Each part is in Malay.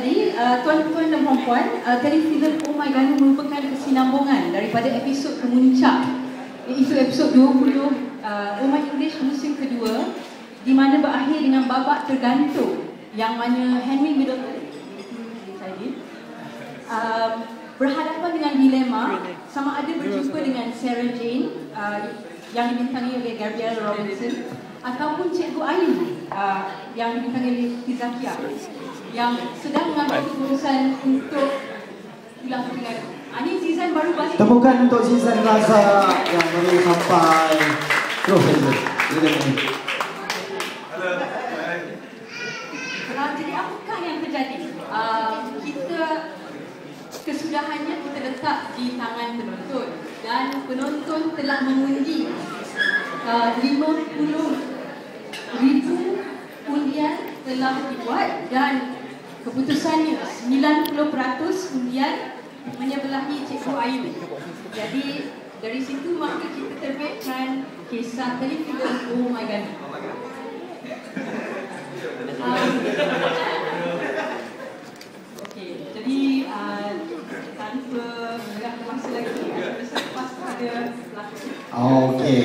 Jadi, tuan-tuan dan puan-puan, telefilm Oh My Ganu merupakan kesinambungan daripada episod kemuncak, iaitu episod 20 Oh My English musim kedua, di mana berakhir dengan babak tergantung yang mana Henry Middleton berhadapan dengan dilema sama ada berjumpa dengan Sarah Jane yang dibintangi oleh Gabrielle Robinson ataupun Cikgu Ayu yang dibintangi oleh Tizakia yang sedang mengambil keputusan untuk pulang ke Terengganu. Ini Zizan baru balik. Temukan untuk Zizan Raza yang baru sampai. Jadi apakah yang terjadi? Kesudahannya kita letak di tangan penonton dan penonton telah mengundi 50,000 undian telah dibuat dan keputusannya 90% undian menyebelahi Cikgu Ayu. Jadi dari situ maka kita terbitkan kisah telefilm Oh My Ganu. Okey, jadi tanpa mengelakkan masa lagi, kita lepas kepada pelakon. Okey,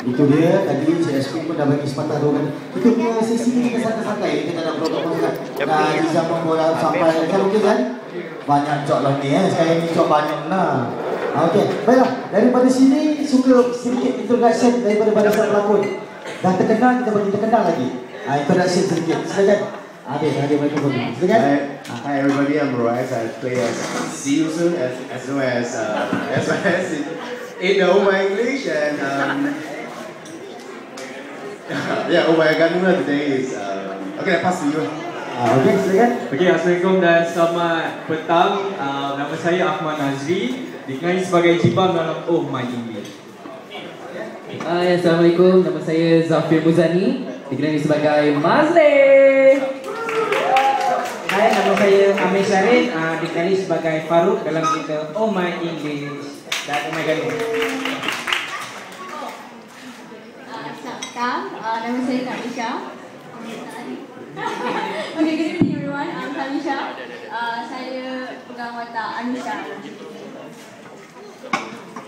itu dia. Tadi CSP pun dah bagi sepatah dua kali. Kita punya sesi ni kita santai-santai, kita tak nak protokol kan. Izzah pun boleh sampai kan, okey kan? Banyak cok lah ni sekarang ni cok banyak lah. Okey, baiklah. Daripada sini suka sedikit introduction daripada barisan pelakon. Dah terkenal, kita bagi terkenal lagi. Introduction sedikit, silakan. Ada mikrofon. Silakan. Hi everybody, I'm Royce. I play as See You Soon as well as in the Oh My English and yeah, Oh My Ganu today is okay. I pass to you. Okey, silakan. Okey, Assalamualaikum dan selamat petang. Nama saya Ahmad Nazri, dikenali sebagai Jibam dalam Oh My English. Assalamualaikum, nama saya Zafir Muzani, dikenali sebagai Mazli. Hai, nama saya Amir Syarif, dikenali sebagai Farouk dalam cerita Oh My English dan Oh My Ganu. Nama saya Tamisha. Okay, good evening everyone. I'm Tamisha. Saya pegang watak Anusha.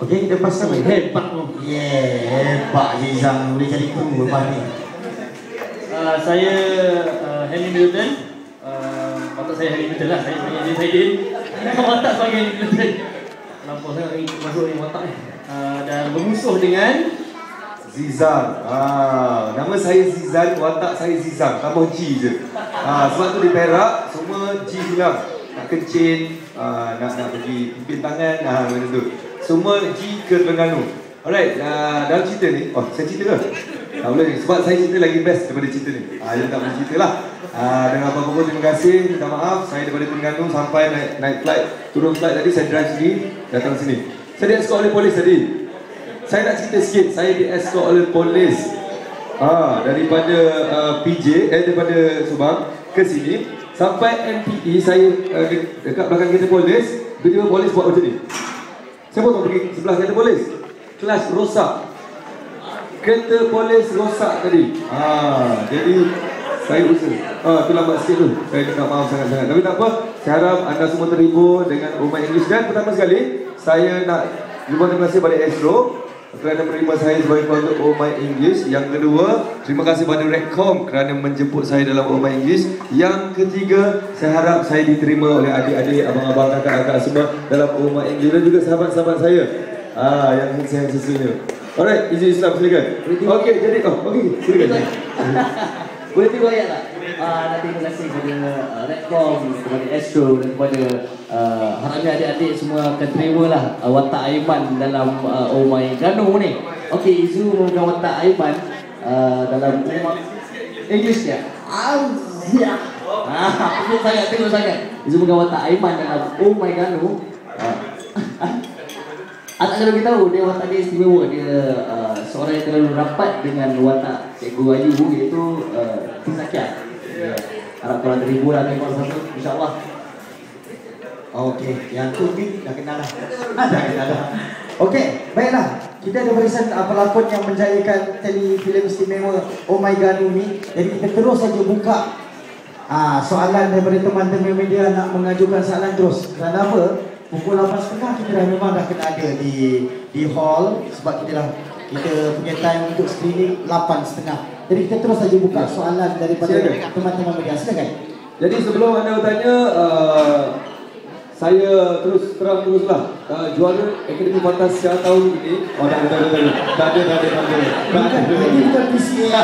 Okey, kita pasang lagi. Hebat tu. Hebat Zizan boleh jadi kru lepas ni. Saya Henry Middleton. Watak saya Henry Middleton lah. Saya panggil dia Saidin. Watak sebagai Henry Middleton. Nampak saya masuk ni watak ni. Dan bermusuh dengan Zizan. Nama saya Zizan, watak saya Zizan. Tambah G je. Sebab tu di Perak semua G hilang. Nak kencing, nak pergi pimpin tangan, macam tu. Semua G ke Terengganu. Alright, dalam cerita ni, saya cerita ke? Tak boleh, sebab saya cerita lagi best daripada cerita ni. Yang tak boleh cerita lah. Dengan apa-apa terima kasih, minta maaf. Saya daripada Terengganu sampai naik flight, turun flight tadi, saya drive sendiri, datang sini. Saya di-escort oleh polis tadi. Saya nak cerita sikit, saya di-escort oleh polis daripada PJ, daripada Subang ke sini. Sampai MPE, saya dekat belakang kereta polis, tiba-tiba polis buat macam ni. Saya potong pergi sebelah kereta polis. Kelas rosak. Kereta polis rosak tadi. Jadi saya usaha. Tu lambat sikit tu. Saya minta maaf sangat-sangat. Tapi tak apa. Saya harap anda semua terhibur dengan Oh My English. Dan pertama sekali, saya nak terima kasih pada Astro kerana menerima saya sebagai keluarga Oh My English. Yang kedua, terima kasih pada Redcom kerana menjemput saya dalam Oh My English. Yang ketiga, saya harap saya diterima oleh adik-adik, abang-abang, kakak-kakak semua dalam Oh My English. Dan juga sahabat-sahabat saya yang saya sesungguhnya. Alright, izin Islam, silakan. Okey, jadi okey, silakan. Boleh tiba ayat tak? Nanti terima kasih kepada Redcom, kepada Astro dan kepada harapnya adik-adik semua akan terima lah watak Aiman dalam Oh My Ganu ni. Okey, Izu memegang watak Aiman dalam Oh My English ya. Tengok sangat. Izu memegang watak Aiman dalam Oh My Ganu. Tak kalau kita tahu dia watak dia istimewa. Dia seorang yang terlalu rapat dengan watak Cikgu Ayu, iaitu Tizakia. Harap korang terhibur lah tengok satu, insyaAllah. Okey, yang tu ni dah kenal lah. Okey, baiklah. Kita ada barisan pelakon yang menjayakan telefilm istimewa Oh My Ganu ni. Jadi kita terus saja buka Soalan daripada teman-teman media nak mengajukan soalan terus. Kerana apa? Pukul 8.30 kita dah memang dah kena ada di hall sebab kita punya time untuk screening 8.30. Jadi kita terus saja buka soalan daripada teman-teman media. Silakan. Jadi sebelum anda bertanya, saya teruslah juara Akademi Pantas Siar tahun ini. Oh, tak ada. Ini bukan PCA.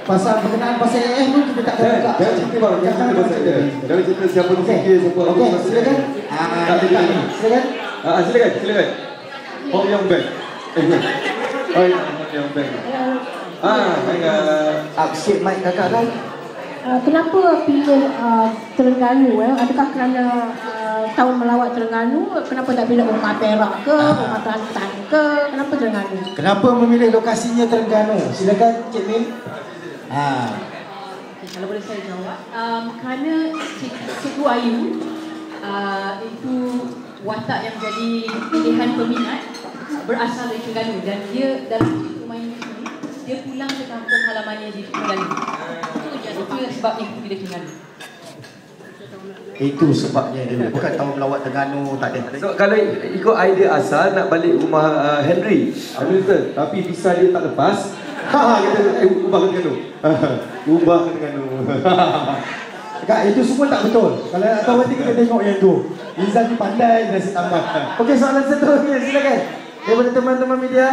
Pasal berkenaan pasal AF pun kita tak akan buka. Jangan cerita siapa tu fikir, siapa apa. Silakan. Silakan. Hong Yong Beng. Hong Yong Beng. Sikit mic kakak kan. Kenapa pilih Terengganu? Adakah kerana tahun melawat Terengganu? Kenapa tak pilih Rumah Perak ke, Rumah Kelantan ke? Kenapa Terengganu? Kenapa memilih lokasinya Terengganu? Silakan Cik Min. Kalau boleh saya jawab, kerana Cikgu Ayu itu watak yang jadi pilihan peminat berasal dari Terengganu dan dia dalam rumah ini dia pulang ke kampung halamannya di Terengganu. Itu sebabnya aku pilih Terengganu. Itu sebabnya dia bukan tahu melawat Terengganu, tak ada. So kalau ikut idea asal nak balik rumah Henry Hamilton, tapi visa dia tak lepas, kita ubah ke Terengganu. Ubah ke Terengganu. Kak, itu semua tak betul. Kalau nak tahu nanti kita tengok yang tu. Izan ni pandai nasi tambah. Okey, soalan seterusnya silakan. Daripada teman-teman media.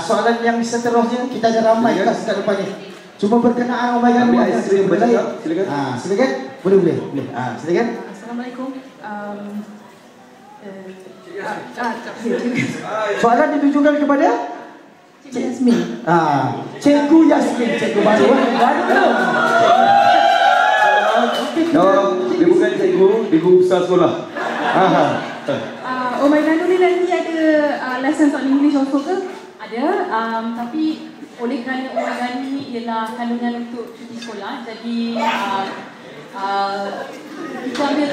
Soalan yang seterusnya kita ada ramai kat depan ni. Cuma berkenaan Omega ambil aiskrim bercakap, silakan. Silakan. Boleh. Silakan. Assalamualaikum. Soalan ditujukan kepada Cikgu Yasmin. Cikgu Yasmin, cikgu baru. Dia bukan cikgu, dia guru besar sekolah. Omega ni nanti ada lesson on English also ke? Ada, tapi oleh kerana Omega ni ialah kandungan untuk cuti sekolah, jadi kita ambil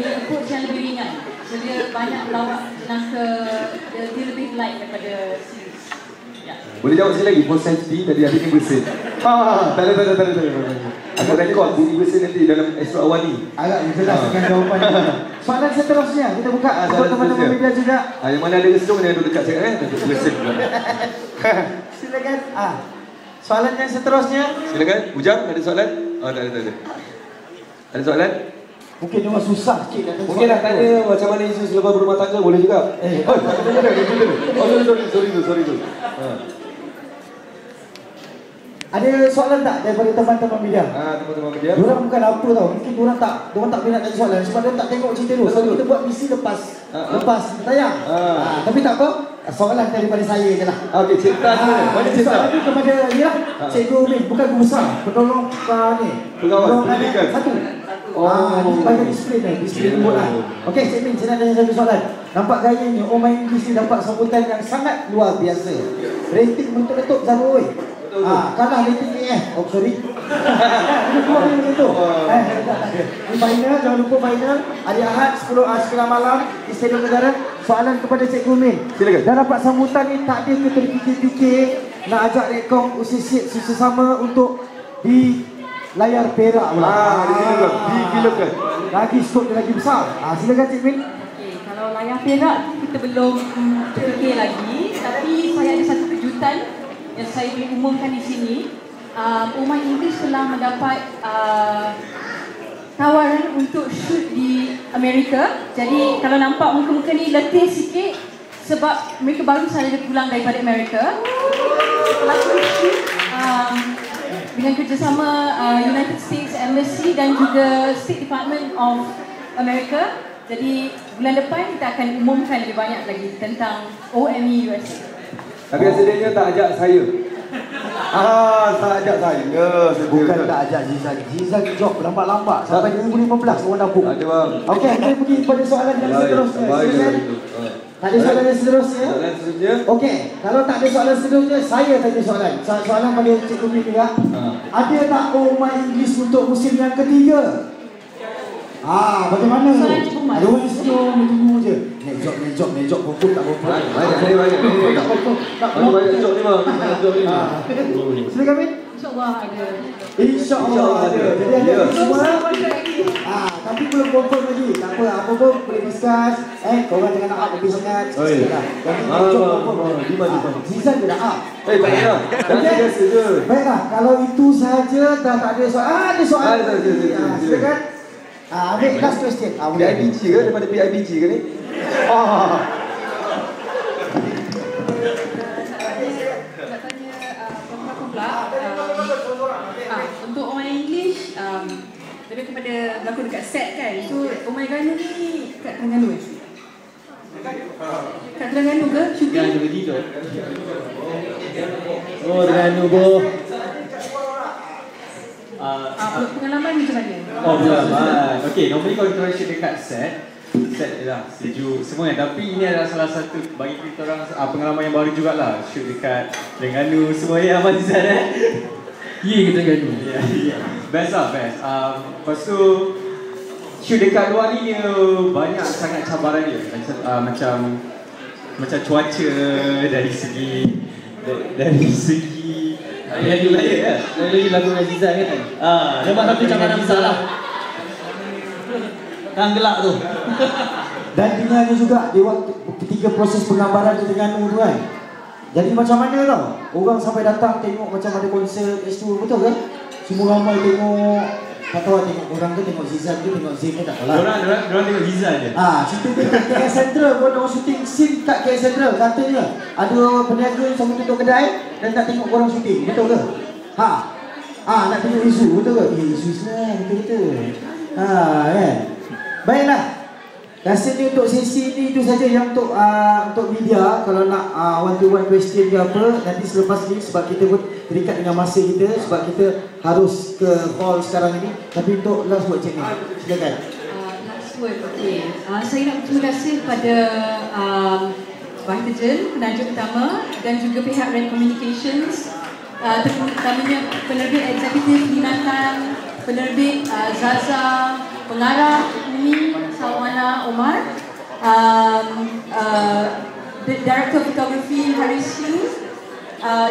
approach yang lebih ringan. So dia banyak lawak jenaka, dia lebih light daripada series. Boleh jawab sekali lagi, for safety tadi ada ni bersin. Tak ada. Aku rekod bunyi bersin nanti dalam Astro Awani. Agak jelas dengan jawapan ini. Soalan seterusnya kita buka untuk teman-teman media juga. Yang mana ada residung yang duduk dekat saya untuk bersin pula. Silakan. Soalan yang seterusnya. Silakan, Ujang ada soalan? Tak ada. Ada soalan? Mungkin memang susah sikit nak mungkin nak tanya macam mana isu selepas berumah tangga, boleh juga. Sorry. Ada soalan tak daripada teman-teman media? Teman-teman media. Diorang bukan apa tau. Mungkin diorang tak minat tanya soalan sebab diorang tak tengok cerita tu. So kita buat misi lepas tayang. Tapi tak apa. Soalan daripada saya je lah. Okey, cerita tu. Mana cerita? Soalan tu kepada Cikgu Min, bukan guru besar. Penolong ni. Pengawas pendidikan. Satu. Bagi disiplin remote lah. Okey, Cik Min, saya nak tanya satu soalan. Nampak gaya ni, Omega English ni dapat sambutan yang sangat luar biasa. Rating betul-betul Zarul. Kalah rating AF. Sorry. Ini keluar macam tu. Ini final, jangan lupa final. Hari Ahad, 10 malam di Stadium Negara. Soalan kepada Cikgu Min. Silakan. Dan dapat sambutan ni tak ada ke terfikir-fikir nak ajak Rekom sesama untuk di layar Perak pula. Digilakan. Lagi skop dia lagi besar. Silakan Cik Min. Okey, kalau layar Perak kita belum terfikir lagi, tapi saya ada satu kejutan yang saya boleh umumkan di sini. Omega English telah mendapat tawaran untuk shoot di Amerika. Jadi kalau nampak muka-muka ni letih sikit sebab mereka baru saja pulang daripada Amerika. Telah shoot dengan kerjasama United States Embassy dan juga State Department of America. Jadi bulan depan kita akan umumkan lebih banyak lagi tentang OME USA. Tapi asalnya tak ajak saya. Tak ajak saya. Bukan tak ajak Zizan. Zizan job lambat-lambat sampai 2015 orang dapur. Ada bang. Okey, kita pergi pada soalan yang seterusnya. Silakan. Tak ada soalan yang seterusnya? Soalan seterusnya. Okey, kalau tak ada soalan seterusnya, saya tanya soalan. Soalan pada Cikgu Min juga. Ada tak Omega English untuk musim yang ketiga? Bagaimana tu? Ada orang senyum, tunggu je. Nejok pun tak pun. Banyak job ni bang. Banyak job ni. Silakan Min. InsyaAllah ada. InsyaAllah ada. Jadi ada semua. Tapi belum confirm lagi. Tak apa pun boleh discuss. Korang jangan nak up lebih sangat. Jadi Zizan dia dah up. Tak payah. Dah biasa je. Baiklah, kalau itu saja dah tak ada soal. Ada soal. Silakan. Ambil last question. PIBG ke daripada PIBG ke ni? Untuk orang English, lebih kepada berlakon dekat set kan. So, Oh My Ganu ni kat Terengganu kat Terengganu ke? Shooting? Terengganu ke tidur? Oh, Terengganu boh. Pengalaman macam mana? Oh, pengalaman. Okay, normally kalau kita shoot dekat set lah, sejuk semua kan. Tapi ini adalah salah satu bagi kita orang pengalaman yang baru jugalah. Shoot dekat Terengganu semua ya, Ahmad Zizan Ya, kita Terengganu. Best lah, best. Lepas tu shoot dekat luar ni dia banyak sangat cabaran dia. Macam cuaca dari segi lagi lain kan. Lagi lagu Azizan kan. Memang satu cabaran besar lah. Kan gelap tu. Dan dengarnya juga di waktu ketika proses penggambaran di Terengganu tu kan. Jadi macam mana tau? Orang sampai datang tengok macam ada konsert S2, betul ke? Semua ramai tengok. Tak tahu tengok orang ke tengok Zizan ke tengok Zim ke tak tahu lah. Diorang tengok Zizan je. Cerita dekat KL Central pun orang syuting scene kat KL Central. Katanya ada peniaga yang sampai tutup kedai dan tak tengok orang syuting, betul ke? Nak tengok isu, betul ke? Isu Islam, betul-betul. Kan? Baiklah. Rasanya untuk sesi ni itu saja yang untuk media. Kalau nak one-to-one question ke apa, nanti selepas ni sebab kita pun terikat dengan masa kita, sebab kita harus ke hall sekarang ini. Tapi untuk last word cik ni, silakan. Last word, okay. Saya nak berterima kasih kepada Vitagen, penajuk utama, dan juga pihak Red Communications, terutamanya penerbit eksekutif Linatan, penerbit Zaza, pengarah Umi Salwana Omar, Director Photography Haris Hughes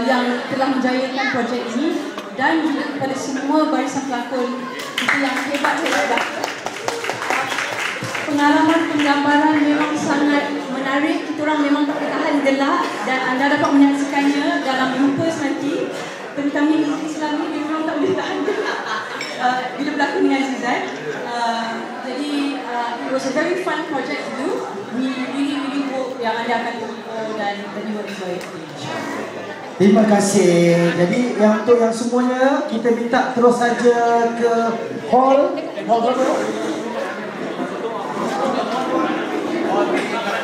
yang telah menjayakan projek ini, dan juga kepada semua barisan pelakon kita yang hebat-hebat. Pengalaman penggambaran memang sangat menarik. Kita orang memang tak tahan gelak dan anda dapat menyaksikannya dalam bloopers nanti. Terutama Islam ni memang tak boleh tahan gelak bila berlakon dengan Zizan. Jadi it was a very fun project to do. We really hope yang anda akan dan you will enjoy it. Terima kasih. Jadi yang untuk yang semuanya kita minta terus saja ke hall berapa?